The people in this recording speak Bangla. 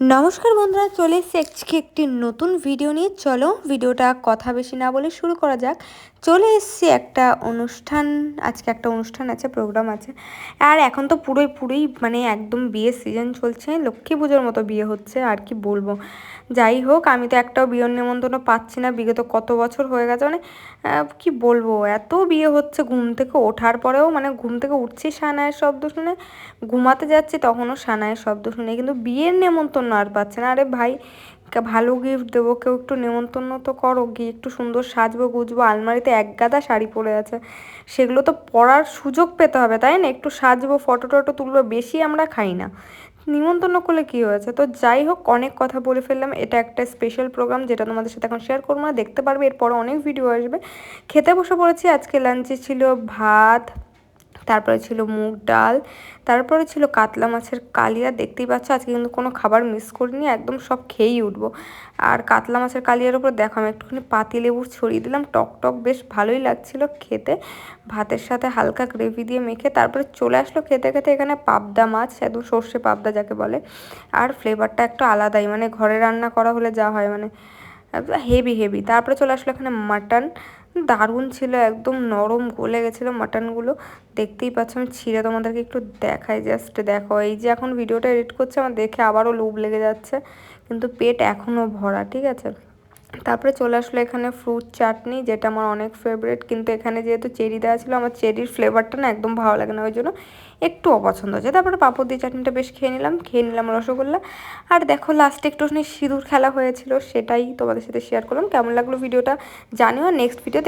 নমস্কার বন্ধুরা, চলে এসেছি আজকে একটি নতুন ভিডিও নিয়ে। চলো ভিডিওটা কথা বেশি না বলে শুরু করা যাক। চলে এসেছি একটা অনুষ্ঠান, আজকে একটা অনুষ্ঠান আছে, প্রোগ্রাম আছে। আর এখন তো পুরোই মানে একদম বিয়ের সিজন চলছে, লক্ষ্মী পুজোর মতো বিয়ে হচ্ছে আর কি বলবো। যাই হোক, আমি তো একটাও বিয়ের নিমন্ত্রণ পাচ্ছি না, বিগত কত বছর হয়ে গেছে, মানে কি বলবো, এত বিয়ে হচ্ছে। ঘুম থেকে ওঠার পরেও, মানে ঘুম থেকে উঠছি সানায়ের শব্দ শুনে, ঘুমাতে যাচ্ছি তখনও সানায়ের শব্দ শুনে, কিন্তু বিয়ের নেমন্তন্ন আর পাচ্ছে না। আরে ভাই, ভালো গিফট দেবো, কেউ একটু নেমন্তন্ন তো করো, গিয়ে একটু সুন্দর সাজবো গুজবো। আলমারিতে এক গাদা শাড়ি পরে আছে, সেগুলো তো পরার সুযোগ পেতে হবে, তাই না? একটু সাজবো, ফটো টটো তুলবো, বেশি আমরা খাই না। নিমন্ত্রণ করলে কী হয়েছে? তো যাই হোক, অনেক কথা বলে ফেললাম। এটা একটা স্পেশাল প্রোগ্রাম, যেটা তোমাদের সাথে এখন শেয়ার করবো না, দেখতে পারবে, এরপরে অনেক ভিডিও আসবে। খেতে বসে পড়েছি। আজকে লাঞ্চে ছিল ভাত, তারপরে ছিল মুগ ডাল, তারপরে ছিল কাতলা মাছের কালিয়া। দেখতেই পাচ্ছ আজকে কিন্তু কোনো খাবার মিস করিনি, একদম সব খেয়েই উঠবো। আর কাতলা মাছের কালিয়ার উপর দেখো আমি একটুখানি পাতিলেবু ছড়িয়ে দিলাম, টক টক বেশ ভালোই লাগছিল খেতে, ভাতের সাথে হালকা গ্রেভি দিয়ে মেখে। তারপরে চলে আসলো খেতে খেতে এখানে পাবদা মাছ, একদম সর্ষে পাবদা যাকে বলে। আর ফ্লেভারটা একটু আলাদাই, মানে ঘরে রান্না করা হলে যা হয়, মানে হেভি হেভি। তারপরে চলে আসলো এখানে মাটন, দারুণ ছিল, একদম নরম গলে গেছিলো মাটনগুলো। দেখতেই পাচ্ছ, আমি ছিঁড়ে তোমাদেরকে একটু দেখাই, জাস্ট দেখো। এই যে এখন ভিডিওটা এডিট করছে, আমার দেখে আবারও লোভ লেগে যাচ্ছে, কিন্তু পেট এখনও ভরা, ঠিক আছে। তারপরে চলে আসলো এখানে ফ্রুট চাটনি, যেটা আমার অনেক ফেভারিট, কিন্তু এখানে যেহেতু চেরি দেওয়া ছিল, আমার চেরির ফ্লেভারটা না একদম ভালো লাগে না, ওই জন্য একটু অপছন্দ হয়েছে। তারপরে পাঁপড় দিয়ে চাটনিটা বেশ খেয়ে নিলাম রসগোল্লা। আর দেখো লাস্টে একটুখানি সিঁদুর খেলা হয়েছিল, সেটাই তোমাদের সাথে শেয়ার করলাম। কেমন লাগলো ভিডিওটা জানিও, নেক্সট ভিডিও